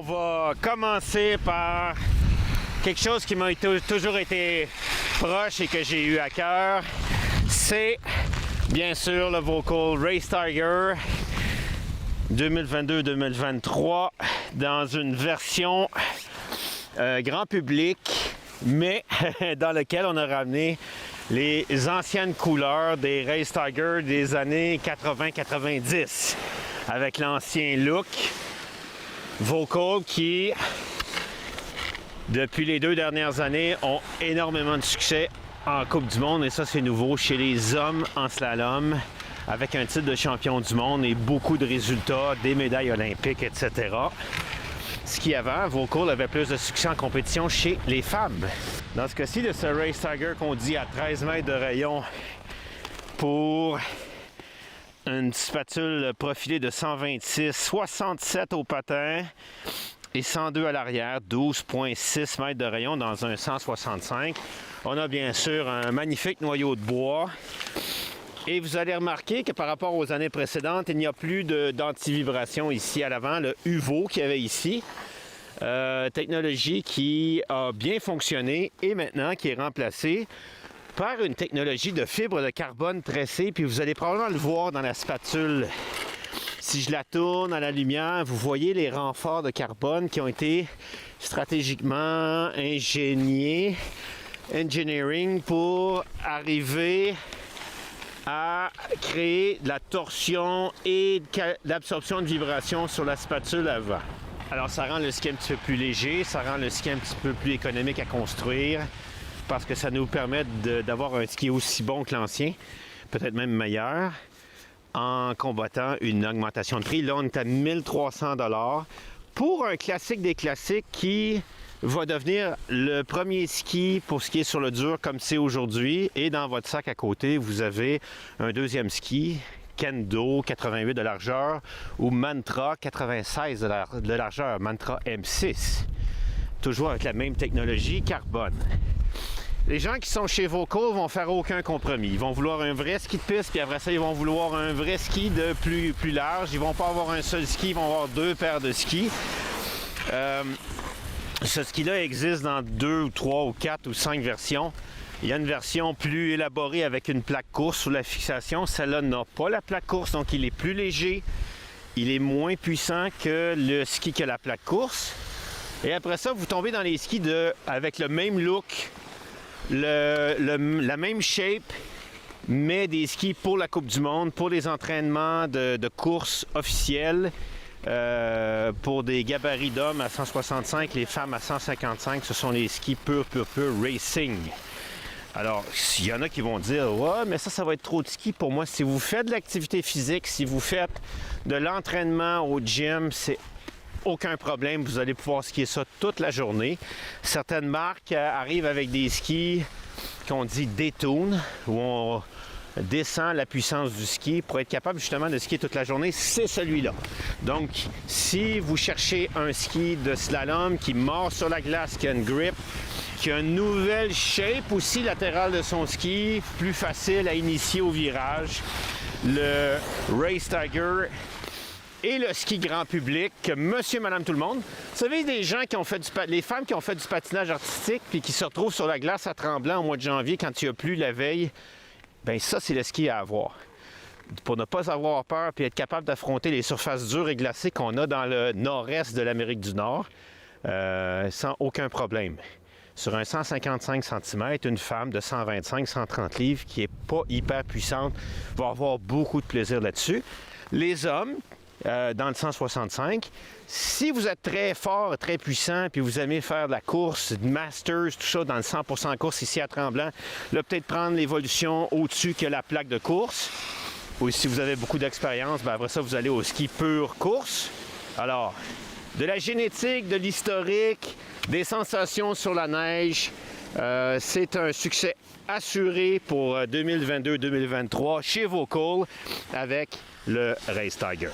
On va commencer par quelque chose qui m'a toujours été proche et que j'ai eu à cœur. C'est bien sûr le Volcoil Race Tiger 2022-2023 dans une version grand public, mais dans lequel on a ramené les anciennes couleurs des Race Tiger des années 80-90 avec l'ancien look Volcoil qui, depuis les 2 dernières années, ont énormément de succès en Coupe du Monde. Et ça, c'est nouveau chez les hommes en slalom, avec un titre de champion du monde et beaucoup de résultats, des médailles olympiques, etc. Ce qui, avant, Volcoil avait plus de succès en compétition chez les femmes. Dans ce cas-ci, de ce Race Tiger qu'on dit à 13 mètres de rayon pour une spatule profilée de 126, 67 au patin et 102 à l'arrière, 12,6 mètres de rayon dans un 165. On a bien sûr un magnifique noyau de bois. Et vous allez remarquer que par rapport aux années précédentes, il n'y a plus d'anti-vibration ici à l'avant, le UVO qu'il y avait ici. Technologie qui a bien fonctionné et maintenant qui est remplacée par une technologie de fibre de carbone tressée. Puis vous allez probablement le voir dans la spatule. Si je la tourne à la lumière, vous voyez les renforts de carbone qui ont été stratégiquement engineering pour arriver à créer de la torsion et de l'absorption de vibration sur la spatule avant. Alors ça rend le ski un petit peu plus léger, ça rend le ski un petit peu plus économique à construire parce que ça nous permet d'avoir un ski aussi bon que l'ancien, peut-être même meilleur, en combattant une augmentation de prix. Là, on est à 1300 $ pour un classique des classiques qui va devenir le premier ski pour skier sur le dur comme c'est aujourd'hui. Et dans votre sac à côté, vous avez un deuxième ski, Kendo 88 de largeur ou Mantra 96 de largeur, Mantra M6. Toujours avec la même technologie carbone. Les gens qui sont chez Volcoil vont faire aucun compromis. Ils vont vouloir un vrai ski de piste, puis après ça, ils vont vouloir un vrai ski de plus large. Ils vont pas avoir un seul ski, ils vont avoir 2 paires de skis. Ce ski-là existe dans 2 ou 3 ou 4 ou 5 versions. Il y a une version plus élaborée avec une plaque course sous la fixation. Celle-là n'a pas la plaque course, donc il est plus léger. Il est moins puissant que le ski qui a la plaque course. Et après ça, vous tombez dans les skis avec le même look, la même shape, mais des skis pour la Coupe du Monde, pour les entraînements de course officiels, pour des gabarits d'hommes à 165, les femmes à 155, ce sont les skis pur racing. Alors, il y en a qui vont dire « Ouais, mais ça va être trop de ski pour moi. » Si vous faites de l'activité physique, si vous faites de l'entraînement au gym, c'est aucun problème. Vous allez pouvoir skier ça toute la journée. Certaines marques arrivent avec des skis qu'on dit « détune », où on descend la puissance du ski pour être capable justement de skier toute la journée. C'est celui-là. Donc, si vous cherchez un ski de slalom qui mord sur la glace, qui a une grip, qui a une nouvelle shape aussi latérale de son ski, plus facile à initier au virage, le Race Tiger et le ski grand public, monsieur, madame, tout le monde. Vous savez, des gens qui ont fait les femmes qui ont fait du patinage artistique puis qui se retrouvent sur la glace à Tremblant au mois de janvier quand il n'y a plu la veille, bien ça, c'est le ski à avoir. Pour ne pas avoir peur puis être capable d'affronter les surfaces dures et glacées qu'on a dans le nord-est de l'Amérique du Nord, sans aucun problème. Sur un 155 cm, une femme de 125-130 livres qui n'est pas hyper puissante va avoir beaucoup de plaisir là-dessus. Les hommes, dans le 165, si vous êtes très fort, très puissant, puis vous aimez faire de la course, de Masters, tout ça, dans le 100% course ici à Tremblant, là, peut-être prendre l'évolution au-dessus que la plaque de course. Ou si vous avez beaucoup d'expérience, bien après ça, vous allez au ski pur course. Alors, de la génétique, de l'historique, des sensations sur la neige, c'est un succès assuré pour 2022-2023 chez Volcoil avec le Race Tiger.